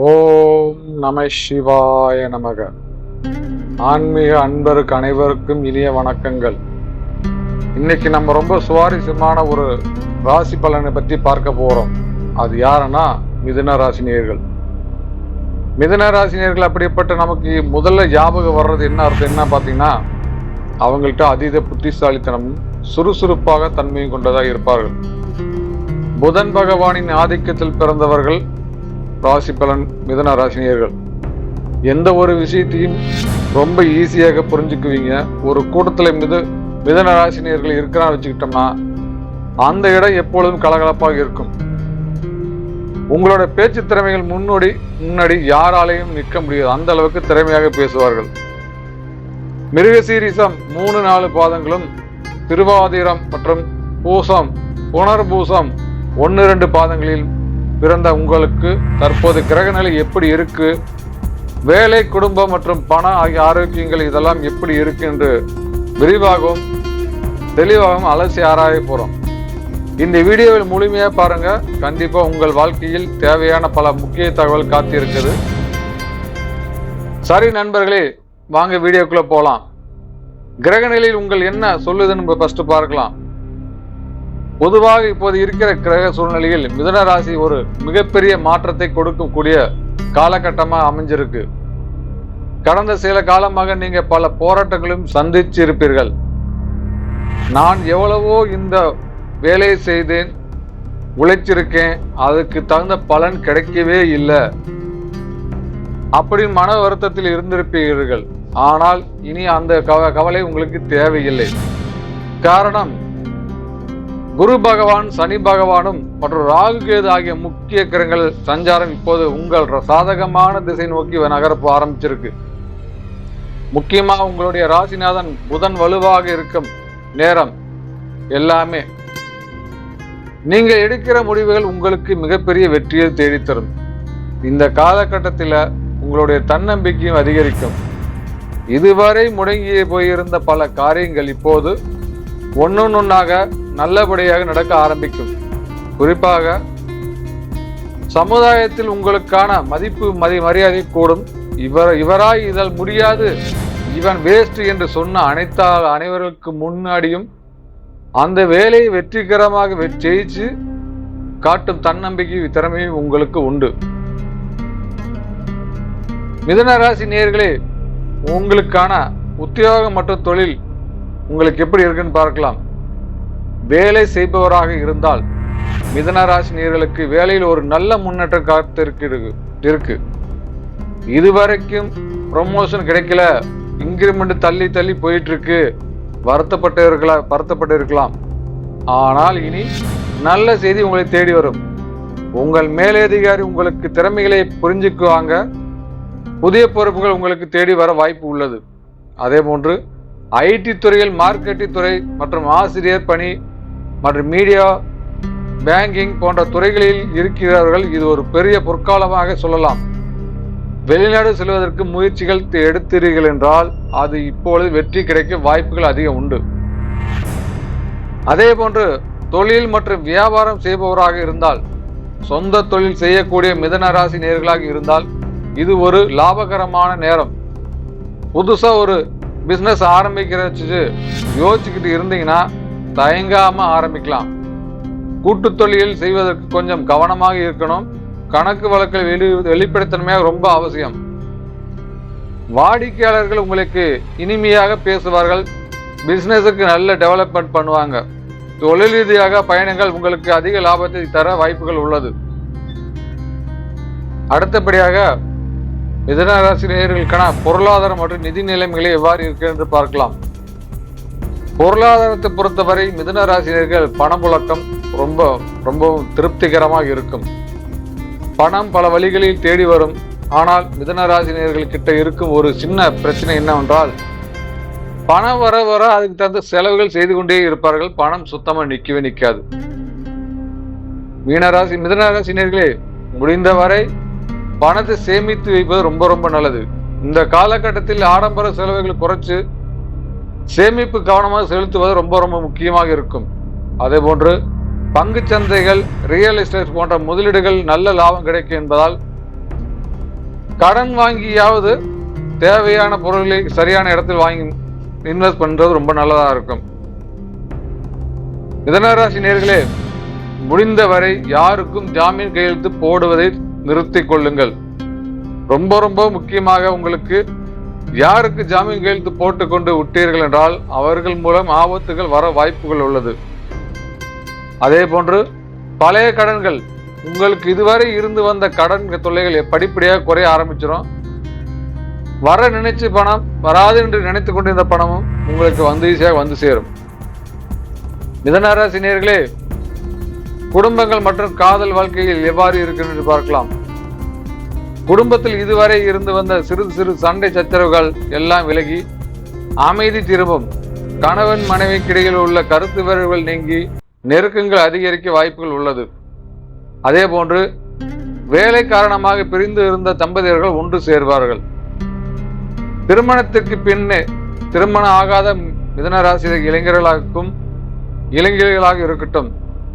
ஓம் நம சிவாய நமக. ஆன்மீக அன்பருக்கு அனைவருக்கும் இனிய வணக்கங்கள். இன்னைக்கு நம்ம ரொம்ப சுவாரஸ்யமான ஒரு ராசி பலனை பத்தி பார்க்க போறோம். அது யாருன்னா மிதுன ராசினியர்கள். மிதுன ராசினியர்கள் அப்படிப்பட்ட நமக்கு முதல்ல ஞாபகம் வர்றது என்ன அர்த்தம் என்ன பார்த்தீங்கன்னா, அவங்கள்ட்ட அதீத புத்திசாலித்தனமும் சுறுசுறுப்பாக தன்மையும் கொண்டதாக இருப்பார்கள். புதன் பகவானின் ஆதிக்கத்தில் பிறந்தவர்கள் ராசி பலன் மிதுன ராசினியர்கள். எந்த ஒரு விஷயத்தையும் ரொம்ப ஈஸியாக புரிஞ்சுக்குவீங்க. ஒரு கூட்டத்தில் மிதுன ராசினியர்கள் இருக்கிறான்னு வச்சுக்கிட்டோம்னா அந்த இடம் எப்பொழுதும் கலகலப்பாக இருக்கும். உங்களோட பேச்சு திறமைகள் முன்னாடி யாராலையும் நிற்க முடியாது. அந்த அளவுக்கு திறமையாக பேசுவார்கள். மிருகசீரிசம் 3-4 பாதங்களும், திருவாதிரம் மற்றும் பூசம் புனர்பூசம் 1-2 பாதங்களில் பிறந்த உங்களுக்கு தற்போது கிரகநிலை எப்படி இருக்கு, வேலை, குடும்பம் மற்றும் பண ஆகிய ஆரோக்கியங்கள் இதெல்லாம் எப்படி இருக்கு என்று விரிவாகவும் தெளிவாகவும் அலசி ஆராய போறோம். இந்த வீடியோவில் முழுமையா பாருங்க. கண்டிப்பா உங்கள் வாழ்க்கையில் தேவையான பல முக்கிய தகவல் காத்திருக்குது. சரி நண்பர்களே, வாங்க வீடியோக்குள்ள போலாம். கிரகநிலையில் உங்கள் என்ன சொல்லுதுன்னு ஃபர்ஸ்ட் பார்க்கலாம். பொதுவாக இப்போது இருக்கிற கிரக சூழ்நிலையில் மிதுன ராசி ஒரு மிகப்பெரிய மாற்றத்தை கொடுக்கக்கூடிய காலகட்டமா அமைஞ்சிருக்கு. கடந்த சில காலமாக நீங்க பல போராட்டங்களும் சந்திச்சிருப்பீர்கள். நான் எவ்வளவோ இந்த வேலையை செய்தேன், உழைச்சிருக்கேன், அதுக்கு தகுந்த பலன் கிடைக்கவே இல்லை அப்படின்னு மன வருத்தத்தில் இருந்திருப்பீர்கள். ஆனால் இனி அந்த கவலை உங்களுக்கு தேவையில்லை. காரணம், குரு பகவான், சனி பகவானும் மற்றும் ராகு கேது ஆகிய முக்கிய கிரகங்கள் சஞ்சாரம் இப்போது உங்கள் சாதகமான திசை நோக்கி நகரப்ப ஆரம்பிச்சிருக்கு. முக்கியமா உங்களுடைய ராசிநாதன் புதன் வலுவாக இருக்கும் நேரம் எல்லாமே நீங்க எடுக்கிற முடிவுகள் உங்களுக்கு மிகப்பெரிய வெற்றியை தேடித்தரும். இந்த காலகட்டத்தில் உங்களுடைய தன்னம்பிக்கையும் அதிகரிக்கும். இதுவரை முடங்கி போயிருந்த பல காரியங்கள் இப்போது ஒன்னொன்னாக நல்லபடியாக நடக்க ஆரம்பிக்கும். குறிப்பாக சமுதாயத்தில் உங்களுக்கான மதிப்பு மரியாதை கூடும். இவராய் இதில் முடியாது, இவன் வேஸ்ட் என்று சொன்ன அனைவருக்கு முன்னாடியும் அந்த வேலையை வெற்றிகரமாக ஜெயிச்சு காட்டும் தன்னம்பிக்கை திறமையும் உங்களுக்கு உண்டு. மிதுன ராசி நேயர்களே, உங்களுக்கான உத்தியோகம் மற்றும் தொழில் உங்களுக்கு எப்படி இருக்குன்னு பார்க்கலாம். வேலை செய்பவராக இருந்தால் மிதுன ராசி நேயர்களுக்கு வேலையில் ஒரு நல்ல முன்னேற்றம் காத்திருக்கு. இதுவரைக்கும் ப்ரமோஷன் கிடைக்கல, இன்கிரிமெண்ட் தள்ளி போயிட்டு இருக்கு, வருத்தப்பட்டு இருக்கலாம். ஆனால் இனி நல்ல செய்தி உங்களை தேடி வரும். உங்கள் மேலதிகாரி உங்களுக்கு திறமைகளை புரிஞ்சுக்குவாங்க. புதிய பொறுப்புகள் உங்களுக்கு தேடி வர வாய்ப்பு உள்ளது. அதே போன்று ஐடி துறையில், மார்க்கெட்டிங் துறை மற்றும் ஆசிரியர் பணி மற்றும் மீடியா, பேங்கிங் போன்ற துறைகளில் இருக்கிறவர்கள் இது ஒரு பெரிய பொற்காலமாக சொல்லலாம். வெளிநாடு செல்வதற்கு முயற்சிகள் எடுத்தீர்கள் என்றால் அது இப்பொழுது வெற்றி கிடைக்க வாய்ப்புகள் அதிகம் உண்டு. அதே போன்று தொழில் மற்றும் வியாபாரம் செய்பவராக இருந்தால், சொந்த தொழில் செய்யக்கூடிய மிதுன ராசி நேயர்களாக இருந்தால் இது ஒரு லாபகரமான நேரம். புதுசா ஒரு பிசினஸ் ஆரம்பிக்கிறச்சு யோசிச்சுக்கிட்டு இருந்தீங்கன்னா தயங்காம ஆரம்பிக்கலாம். கூட்டு தொழில் செய்வதற்கு கொஞ்சம் கவனமாக இருக்கணும். கணக்கு வழக்கில் வெளிப்படைத்தன்மையாக ரொம்ப அவசியம். வாடிக்கையாளர்கள் உங்களுக்கு இனிமையாக பேசுவார்கள். பிசினஸுக்கு நல்ல டெவலப்மெண்ட் பண்ணுவாங்க. தொழில் ரீதியாக பயணங்கள் உங்களுக்கு அதிக லாபத்தை தர வாய்ப்புகள் உள்ளது. அடுத்தபடியாக மிதுன ராசி நேயர்களுக்கான பொருளாதாரம் மற்றும் நிதி நிலைமைகளை எவ்வாறு இருக்கு என்று பார்க்கலாம். பொருளாதாரத்தை பொறுத்தவரை மிதுன ராசினியர்கள் பணப்புழக்கம் ரொம்பவும் திருப்திகரமாக இருக்கும். பணம் பல வழிகளில் தேடி வரும். ஆனால் மிதுன ராசினியர்கள் கிட்ட இருக்கும் ஒரு சின்ன பிரச்சனை என்னவென்றால், பணம் வர அதுக்கு தகுந்த செலவுகள் செய்து கொண்டே இருப்பார்கள். பணம் சுத்தமா நிற்காது. மிதுன ராசினியர்களே, முடிந்தவரை பணத்தை சேமித்து வைப்பது ரொம்ப நல்லது. இந்த காலகட்டத்தில் ஆடம்பர செலவுகளை குறைச்சு சேமிப்பு கவனமாக செலுத்துவது ரொம்ப முக்கியமாக இருக்கும். அதே போன்று பங்கு சந்தைகள், ரியல் எஸ்டேட் போன்ற முதலீடுகள் நல்ல லாபம் கிடைக்கும் என்பதால் கடன் வாங்கியாவது தேவையான பொருட்களை சரியான இடத்தில் வாங்கி இன்வெஸ்ட் பண்றது ரொம்ப நல்லதா இருக்கும். மிதுனராசி நேயர்களே, முடிந்தவரை யாருக்கும் ஜாமீன் கையெழுத்து போடுவதை நிறுத்திக் கொள்ளுங்கள். ரொம்ப ரொம்ப முக்கியமாக, உங்களுக்கு யாருக்கு ஜாமீன் கையெழுத்து போட்டுக்கொண்டு விட்டீர்கள் என்றால் அவர்கள் மூலம் ஆபத்துகள் வர வாய்ப்புகள் உள்ளது. அதே போன்று பழைய கடன்கள், உங்களுக்கு இதுவரை இருந்து வந்த கடன் தொல்லைகள் படிப்படியாக குறைய ஆரம்பிச்சிடும். வர நினைச்சு பணம் வராது என்று நினைத்து கொண்டிருந்த பணமும் உங்களுக்கு ஈஸியாக வந்து சேரும். மிதுனராசி நேயர்களே, குடும்பங்கள் மற்றும் காதல் வாழ்க்கையில் எவ்வாறு இருக்கிறது என்று பார்க்கலாம். குடும்பத்தில் இதுவரை இருந்து வந்த சிறு சிறு சண்டை சச்சரவுகள் எல்லாம் விலகி அமைதி திரும்பும். கணவன் மனைவிக்கிடையில் உள்ள கருத்து வேறுகள் நீங்கி நெருக்கங்கள் அதிகரிக்க வாய்ப்புகள் உள்ளது. அதே போன்று வேலை காரணமாக பிரிந்து இருந்த தம்பதியர்கள் ஒன்று சேர்வார்கள். திருமணத்திற்கு பின்னே திருமணம் ஆகாத மிதுனராசி இளைஞர்களாக இருக்கட்டும்,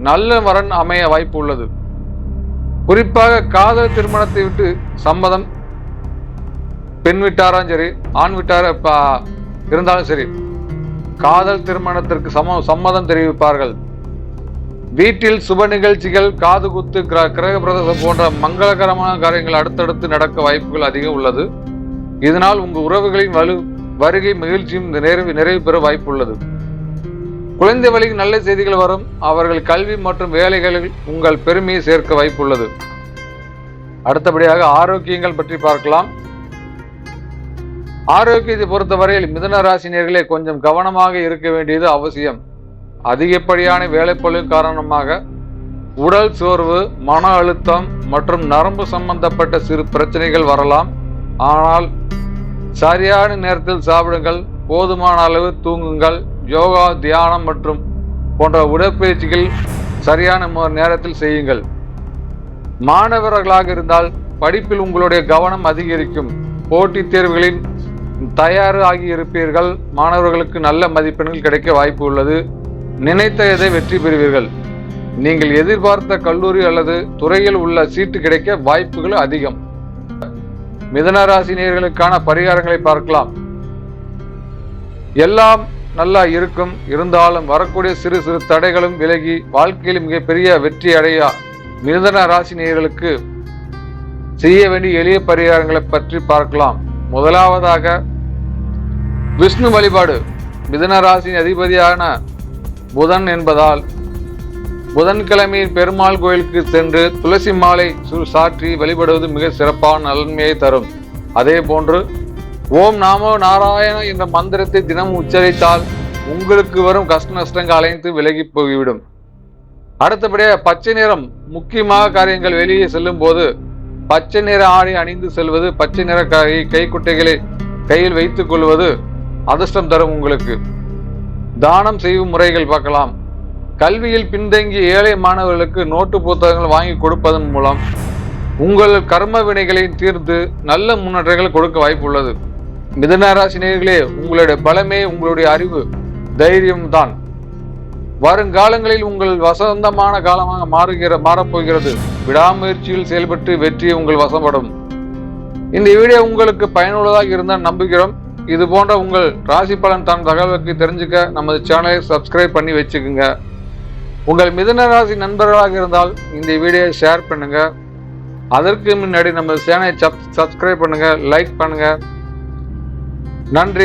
நல்ல வரன் அமைய வாய்ப்பு உள்ளது. குறிப்பாக காதல் திருமணத்தை விட்டு சம்மதம், பெண் வீட்டாரும் சரி ஆண் வீட்டார இருந்தாலும் சரி, காதல் திருமணத்திற்கு சம்மதம் தெரிவிப்பார்கள். வீட்டில் சுப நிகழ்ச்சிகள், காது குத்து, கிரக பிரதேசம் போன்ற மங்களகரமான காரியங்கள் அடுத்தடுத்து நடக்க வாய்ப்புகள் அதிகம் உள்ளது. இதனால் உங்கள் உறவுகளின் வருகை மகிழ்ச்சியும் நிறைவு பெற வாய்ப்பு உள்ளது. குழந்தை வழிக்கு நல்ல செய்திகள் வரும். அவர்கள் கல்வி மற்றும் வேலைகளில் உங்கள் பெருமையை சேர்க்க வாய்ப்புள்ளது. அடுத்தபடியாக ஆரோக்கியங்கள் பற்றி பார்க்கலாம். ஆரோக்கியத்தை பொறுத்தவரையில் மிதுனராசினியர்களே கொஞ்சம் கவனமாக இருக்க வேண்டியது அவசியம். அதிகப்படியான வேலைப்பளு காரணமாக உடல் சோர்வு, மன அழுத்தம் மற்றும் நரம்பு சம்பந்தப்பட்ட சிறு பிரச்சனைகள் வரலாம். ஆனால் சரியான நேரத்தில் சாப்பிடுங்கள், போதுமான அளவு தூங்குங்கள், யோகா, தியானம் மற்றும் போன்ற உடற்பயிற்சிகள் சரியான நேரத்தில் செய்யுங்கள். மாணவர்களாக இருந்தால் படிப்பில் உங்களுடைய கவனம் அதிகரிக்கும். போட்டித் தேர்வுகளில் தயார் ஆகி இருப்பீர்கள். மாணவர்களுக்கு நல்ல மதிப்பெண்கள் கிடைக்க வாய்ப்பு உள்ளது. நினைத்ததை வெற்றி பெறுவீர்கள். நீங்கள் எதிர்பார்த்த கல்லூரி அல்லது துறையில் உள்ள சீட்டு கிடைக்க வாய்ப்புகள் அதிகம். மிதுனராசி நேயர்களுக்கான பரிகாரங்களை பார்க்கலாம். எல்லாம் நல்லா இருக்கும், இருந்தாலும் வரக்கூடிய சிறு சிறு தடைகளும் விலகி வாழ்க்கையில் மிகப்பெரிய வெற்றி அடைய மிதுன ராசி நேயர்களுக்கு செய்ய வேண்டிய எளிய பரிகாரங்களை பற்றி பார்க்கலாம். முதலாவதாக விஷ்ணு வழிபாடு. மிதுன ராசியின் அதிபதியான புதன் என்பதால் புதன்கிழமையில் பெருமாள் கோயிலுக்கு சென்று துளசி மாலை சாற்றி வழிபடுவது மிக சிறப்பான நன்மையை தரும். அதே போன்று ஓம் நமோ நாராயண என்ற மந்திரத்தை தினமும் உச்சரித்தால் உங்களுக்கு வரும் கஷ்ட நஷ்டங்கள் அலைந்து விலகி போய்விடும். அடுத்தபடியாக பச்சை நிறம். முக்கியமாக காரியங்கள் வெளியே செல்லும் போது பச்சை நிற ஆடை அணிந்து செல்வது, பச்சை நிற கைக்குட்டைகளை கையில் வைத்துக் கொள்வது அதிர்ஷ்டம் தரும். உங்களுக்கு தானம் செய்யும் முறைகள் பார்க்கலாம். கல்வியில் பின்தங்கிய ஏழை மாணவர்களுக்கு நோட்டு புத்தகங்கள் வாங்கி கொடுப்பதன் மூலம் உங்கள் கர்ம வினைகளை தீர்த்து நல்ல முன்னேற்றங்கள் கொடுக்க வாய்ப்பு உள்ளது. மிதுனராசி நேயர்களே, உங்களுடைய பலமே உங்களுடைய அறிவு, தைரியம் தான். வருங்காலங்களில் உங்கள் வசந்தமான காலமாக மாறப்போகிறது. விடாமுயற்சியில் செயல்பட்டு வெற்றி உங்கள் வசப்படும். இந்த வீடியோ உங்களுக்கு பயனுள்ளதாக இருந்தால் நம்புகிறோம். இது போன்ற உங்கள் ராசி பலன் தகவலுக்கு தெரிஞ்சுக்க நமது சேனலை சப்ஸ்கிரைப் பண்ணி வச்சுக்கோங்க. உங்கள் மிதுன ராசி நண்பர்களாக இருந்தால் இந்த வீடியோவை ஷேர் பண்ணுங்க. அதற்கு முன்னாடி நம்ம சேனலை சப்ஸ்கிரைப் பண்ணுங்க, லைக் பண்ணுங்க. நன்றி.